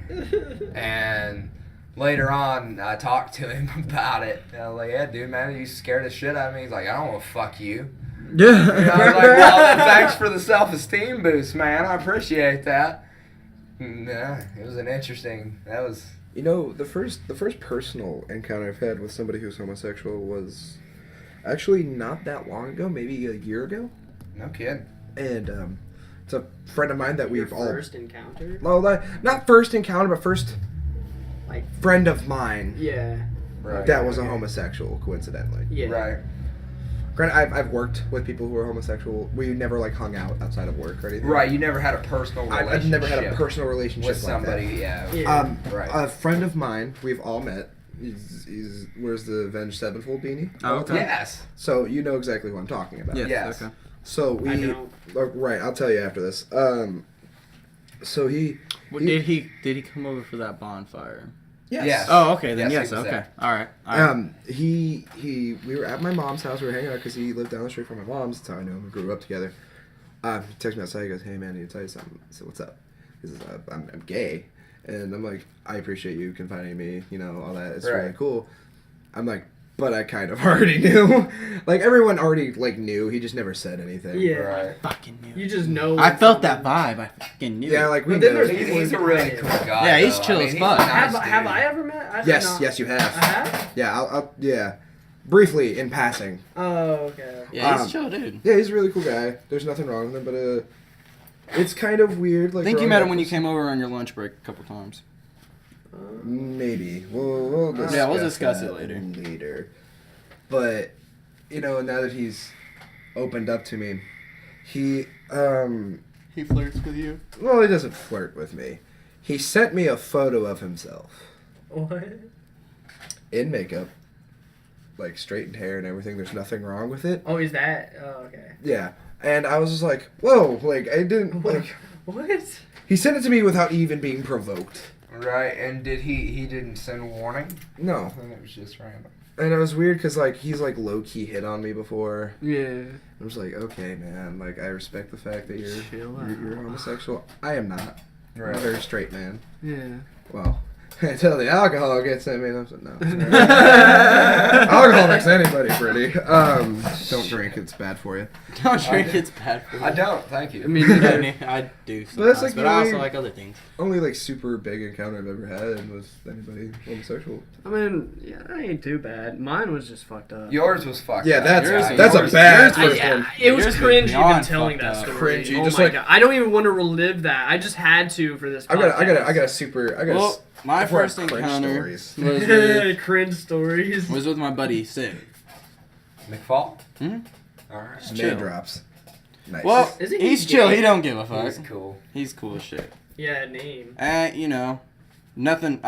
And later on, I talked to him about it. And I was like, yeah, dude, man, you scared the shit out of me. He's like, I don't want to fuck you. And I was like, well, then thanks for the self-esteem boost, man. I appreciate that. Yeah, it was an interesting, that was... You know, the first personal encounter I've had with somebody who's homosexual was actually not that long ago, maybe a year ago. No kidding. And it's a friend of mine that Your we've all... first encounter? Well, not first encounter, but first Like, friend of mine yeah. Right. that was a homosexual, coincidentally. Yeah. Right. Granted, I've worked with people who are homosexual. We never, like, hung out outside of work or anything. Right, you never had a personal relationship. I've never had a personal relationship with somebody, like yeah. Yeah. that. Right. A friend of mine, we've all met. He's wears the Avenged Sevenfold beanie. Oh, all the time. Yes. So you know exactly what I'm talking about. Yes. Yes. Okay. So I we, don't. right? I'll tell you after this. So he. Well, did he come over for that bonfire? Yes. Yes. Oh, okay. Then Yes, yes. he was Okay. there. All right. All right. We were at my mom's house. We were hanging out because he lived down the street from my mom's. That's how I knew him. We grew up together. He texted me outside. He goes, "Hey man, I need to tell you something." I said, "What's up?" He says, "I'm gay," and I'm like, "I appreciate you confiding in me. You know all that. It's really Right. cool." I'm like, "But I kind of already knew. Like everyone already like knew. He just never said anything." Yeah. Right. Fucking knew. You just know. I felt that vibe. I fucking knew. Yeah, like we But then know. there's He's a really cool guy. Yeah, he's though. chill I mean, as he's fuck. a nice Have dude. I ever met? Yes, you have. I have? Yeah, yeah. Briefly in passing. Oh, okay. Yeah, he's Um, a chill dude. Yeah, he's a really cool guy. There's nothing wrong with him, but it's kind of weird. Like I think you growing met up him when you with- came over on your lunch break a couple times. Maybe. We'll discuss Yeah, we'll discuss that it later. Later. But you know, now that he's opened up to me, he He flirts with you. well, he doesn't flirt with me. He sent me a photo of himself What? in makeup, like straightened hair and everything. There's nothing wrong with it. Oh, is that? Oh, okay. Yeah, and I was just like, whoa, like I didn't like. What? He sent it to me without even being provoked. Right, and did he didn't send warning? No, And it was just random. and it was weird because like he's like low key hit on me before. Yeah. I was like, okay, man, like I respect the fact that Chill you're out. homosexual. I am not. I'm a Right. very straight man. Yeah. Well, until the alcohol gets in me, and I'm like, no. Alcohol makes anybody pretty. Don't drink; it's bad for you. Don't drink, it's bad for you. I don't, thank you. I mean, I do sometimes, But that's like but I also really- like other things. Only like super big encounter I've ever had with anybody homosexual. I mean, yeah, that ain't too bad. Mine was just fucked up. Yours was fucked Yeah, up. that's Yours- that's a yours- bad yours I, first yeah, one. it was Yours was cringe even beyond telling fucked that up. story. Cringy, Oh just my like- god, I don't even want to relive that. I just had to for this. I got a super. I got. Well, my I've heard first cringe encounter stories. was with, cringe stories. was with my buddy Sid. McFall? Hmm? Alright. Name chill. drops. Nice. Well, Isn't he he's chill. gay? He don't give a fuck. He's cool. He's cool as shit. Yeah, name. And you know, nothing.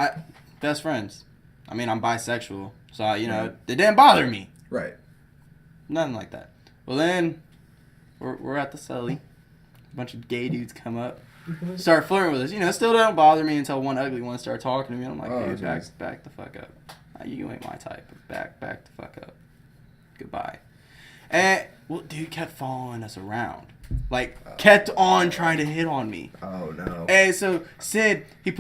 Best friends. I mean, I'm bisexual, so you know, it didn't bother me. Right. Nothing like that. Well, then we're at the celly. A bunch of gay dudes come up, start flirting with us. You know, it still don't bother me until one ugly one starts talking to me. And I'm like, Oh, dude, geez. back the fuck up. You ain't my type. Back the fuck up. Goodbye. And well, dude kept following us around, like kept on trying to hit on me. Oh no. And so Sid, he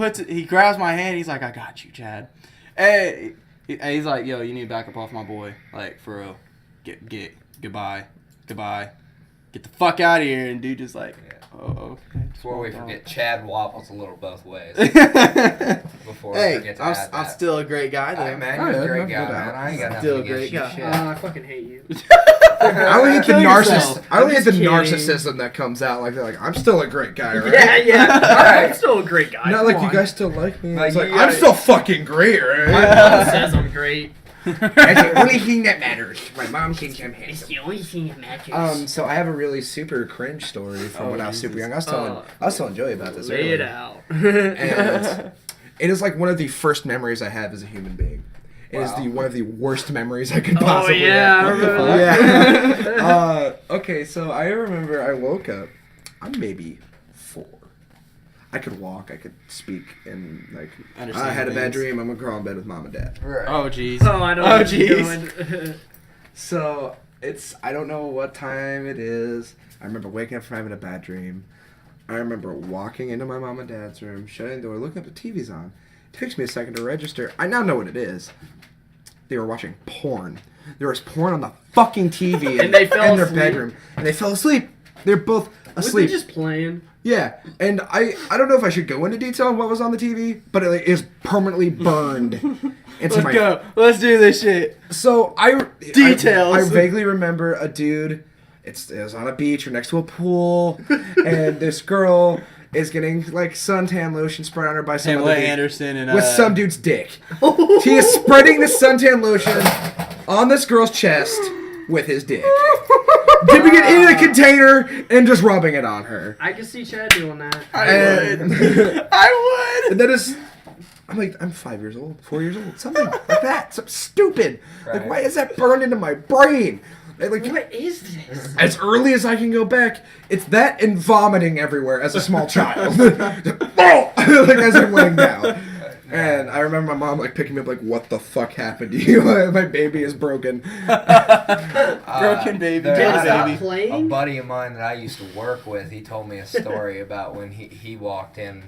grabs my hand. He's like, I got you, Chad. And he's like, yo, you need to back up off my boy. Like, for real. Goodbye. Get the fuck out of here. And dude just like, oh, okay. Before we forget, Chad wobbles a little both ways. Hey, Before we forget to add I'm that. still a great guy, though. Hey, man, Oh, you're yeah, a great no guy, doubt. man. I ain't got nothing Still a against great you. guy. Shit. I fucking hate you. I only get the Kill yourself. narcissism. I only get the I'm just kidding. narcissism that comes out. Like they're like, I'm still a great guy, right? Yeah. Alright. I'm still a great guy. Not Come like you on. guys still like me. Like, It's like you I'm gotta- still fucking great, My right? mom says I'm great. That's the only thing that matters. My mom thinks I'm handsome. the only thing that matters. So I have a really super cringe story from when I was super young. I was telling Joey about this Lay earlier. it out. And it is like one of the first memories I have as a human being. It is Wow. one of the worst memories I could Oh possibly yeah, I have. remember that. Yeah. Okay, so I remember I woke up. I'm maybe 4. I could walk. I could speak, and like Understand I had a bad things. dream. I'm gonna crawl in bed with mom and dad. Right. Oh, jeez. Oh, I know. Oh, what you're jeez. doing. So I don't know what time it is. I remember waking up from having a bad dream. I remember walking into my mom and dad's room, shutting the door, looking up, the TV's on. It takes me a second to register. I now know what it is. They were watching porn. There was porn on the fucking TV And they fell in their asleep? bedroom. And they fell asleep. They're both Was asleep. they just playing? Yeah, and I don't know if I should go into detail on what was on the TV, but it is permanently burned into Let's my. go. Let's do this shit. So Details. I vaguely remember a dude. It was on a beach or next to a pool, and this girl is getting like suntan lotion spread on her by some Pamela other dude Anderson and with some dude's dick. He is spreading the suntan lotion on this girl's chest with his dick, dipping it in a container and just rubbing it on her. I can see Chad doing that. I would. And that is, I'm like, I'm 5 years old, 4 years old, something like that. Something stupid. Like, Right. why is that burned into my brain? Like, What is this? as early as I can go back, it's that and vomiting everywhere as a small child. Like as I'm laying down. And I remember my mom like picking me up like, what the fuck happened to you? My baby is broken. Broken baby. There- Dad, Dead stop baby. playing? A buddy of mine that I used to work with, he told me a story about when he walked in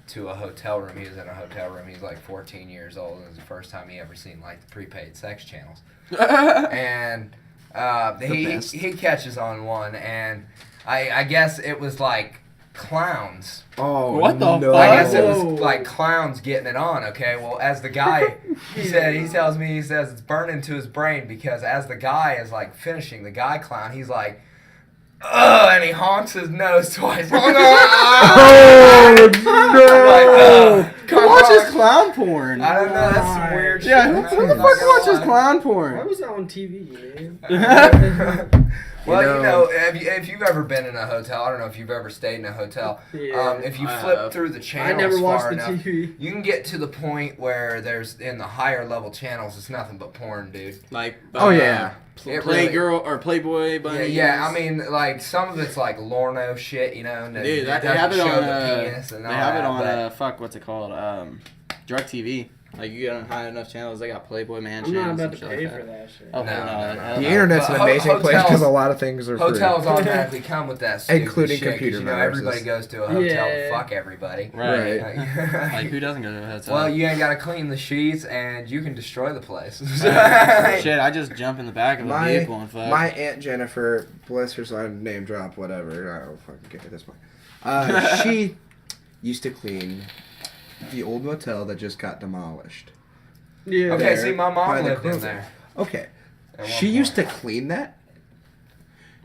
to a hotel room. He was in a hotel room. He was like 14 years old. And it was the first time he ever seen like the prepaid sex channels. And best. he catches on one, and I guess it was like clowns. Oh, What the no. fuck? I guess it Whoa. was like clowns getting it on. Okay, well, as the guy, he tells me, he says it's burned into his brain because as the guy is like finishing the guy clown, he's like, ugh, and he honks his nose twice. Oh, no! Who watches clown porn? I don't know. That's some weird shit. Yeah, man. who the I'm not fuck gonna watches lie. clown Why porn? was that on TV, man? Well, if you've ever been in a hotel, I don't know if you've ever stayed in a hotel. Yeah, if you flip through the channels I never watched far the enough, TV. you can get to the point where there's in the higher level channels, it's nothing but porn, dude. Like, Oh, yeah. Playgirl or Playboy bunnies. Yeah, I mean, like some of it's like Lorno shit, you know. And Dude, it they doesn't have it show on. the penis and They all have it that, on. What's it called? DirecTV. Like you get on high enough channels, they got Playboy Mansion. I'm not about to some pay shit for like that shit. Oh, No, hell no, no. no. The internet's an But amazing place because a lot of things are hotels free. automatically come with that stupid Including shit, 'cause, computer you know, viruses. everybody goes to a hotel to Yeah. fuck everybody. Right. Right. Like who doesn't go to a hotel? Well, you ain't got to clean the sheets, and you can destroy the place. Shit, I just jump in the back of a My, vehicle and fuck. my Aunt Jennifer, bless her soul, name drop, whatever. I don't fucking care at this point. She used to clean the old motel that just got demolished. Yeah. Okay, There, see, my by mom the lived in Kroger. there. Okay. At one She used to point. clean that.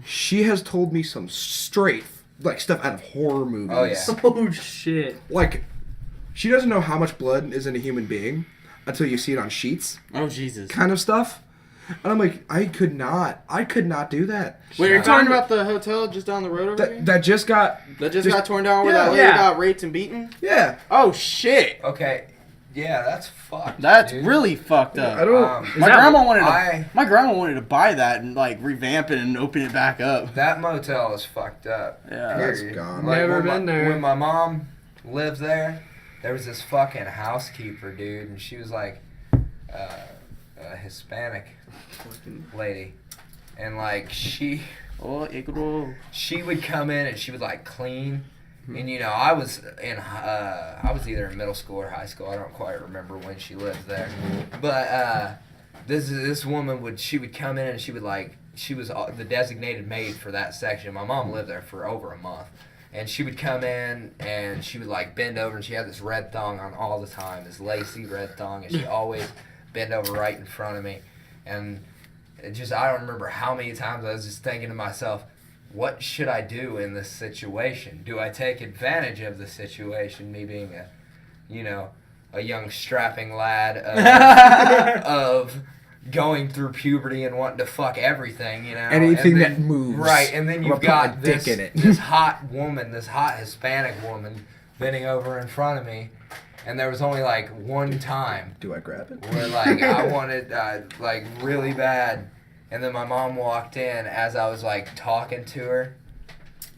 She has told me some straight, like, stuff out of horror movies. Oh, yeah. Oh shit. Like, she doesn't know how much blood is in a human being until you see it on sheets, Oh Jesus. kind of stuff. And I'm like, I could not do that. Wait, you're Yeah. talking about the hotel just down the road over here? That just got, That just got torn down where Yeah. that lady Yeah. got raped and beaten? yeah. Oh shit. Okay, yeah, that's fucked. That's dude. really fucked up. I don't. My that- grandma wanted to. I- My grandma wanted to buy that and like revamp it and open it back up. That motel is fucked up. Yeah. That's Period. gone. Never when been there. When my mom lived there was this fucking housekeeper, dude, and she was like a Hispanic lady, and like she would come in and she would like clean. And you know, I was either in middle school or high school. I don't quite remember when she lived there. But this woman would come in and she was the designated maid for that section. My mom lived there for over a month. And she would come in and she would like bend over and she had this red thong on all the time, this lacy red thong, and she always bend over right in front of me. And I don't remember how many times I was just thinking to myself, what should I do in this situation? Do I take advantage of the situation, me being a young strapping lad of going through puberty and wanting to fuck everything, you know? Anything And then- that moves. Right, and then I'm you've gonna put my got dick this, in it. this hot woman, this hot Hispanic woman bending over in front of me, and there was only like one time Do I grab it? where like I wanted like really bad, and then my mom walked in as I was like talking to her.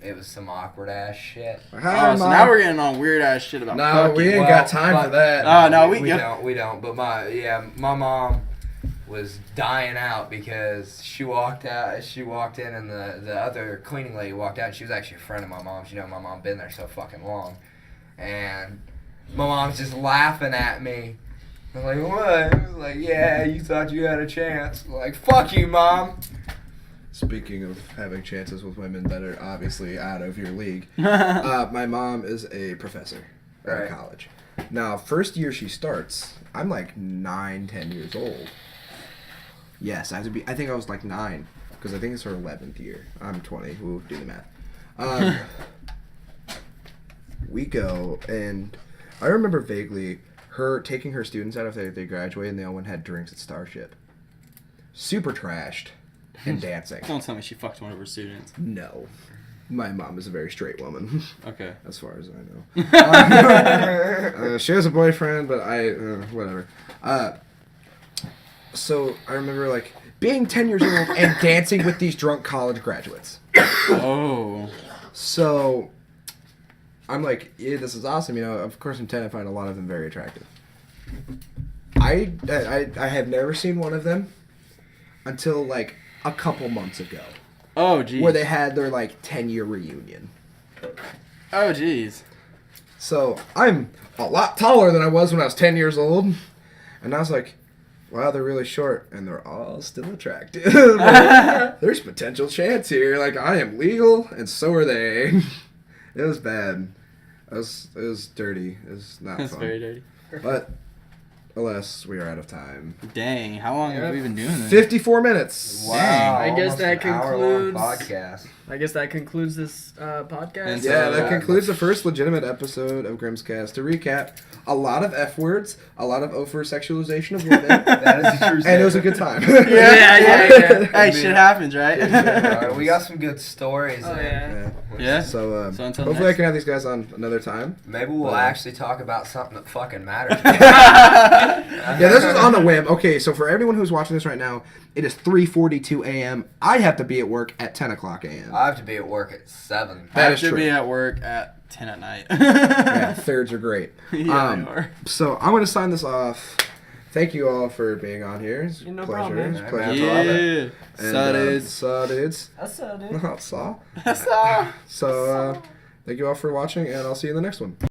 It was some awkward ass shit. Hi, Oh, so Mom. now we're getting on weird ass shit about No, fucking. we ain't Well, got time but- for that. Oh, no, we We don't. But my mom was dying out because she walked in and the other cleaning lady walked out, and she was actually a friend of my mom's. You know, my mom been there so fucking long, and my mom's just laughing at me. I'm like, what? I was like, yeah, you thought you had a chance. I'm like, fuck you, Mom. Speaking of having chances with women that are obviously out of your league, my mom is a professor at Right. a college. Now, first year she starts, I'm like 9, 10 years old. Yes, I think I was like 9, because I think it's her 11th year. I'm 20. We'll do the math. We go, and I remember vaguely her taking her students out after they graduated, and they all went and had drinks at Starship. Super trashed and dancing. Don't tell me she fucked one of her students. No. My mom is a very straight woman, Okay. as far as I know. She has a boyfriend, but whatever. So I remember, like, being 10 years old and dancing with these drunk college graduates. Oh. So I'm like, yeah, this is awesome. You know, of course I'm 10, I find a lot of them very attractive. I have never seen one of them until, like, a couple months ago. Oh, jeez. Where they had their, like, 10-year reunion. Oh, jeez. So I'm a lot taller than I was when I was 10 years old. And I was like, wow, they're really short. And they're all still attractive. Like, there's potential chance here. Like, I am legal, and so are they. It was bad. It was dirty. It was not That's fun. very dirty. But Alas, we are out of time. Dang, how long have we been doing this? 54 minutes. Wow. I guess almost that an hour-long concludes- podcast. I guess that concludes this podcast. And Yeah, So, that concludes the first legitimate episode of Grimmcast. To recap, a lot of F words, a lot of over-sexualization of women, That is a true and it was a statement. good time. Yeah. Hey, shit happens, right? Alright, we got some good stories. Oh, and Yeah. So, So until hopefully I next- can have these guys on another time. Maybe we'll But- actually talk about something that fucking matters. Yeah, this was on the whim. Okay, so for everyone who's watching this right now, it is 3:42 a.m. I have to be at work at 10 o'clock a.m. I have to be at work at 7. That I is should true. be at work at 10 at night. Yeah, thirds are great. Yeah, they are. So I'm going to sign this off. Thank you all for being on here. It's a Yeah, no pleasure. problem, It's a man. pleasure Yeah. to have it. Yeah. And, So dudes. So dudes. That's it, dude. Saw. So. So thank you all for watching, and I'll see you in the next one.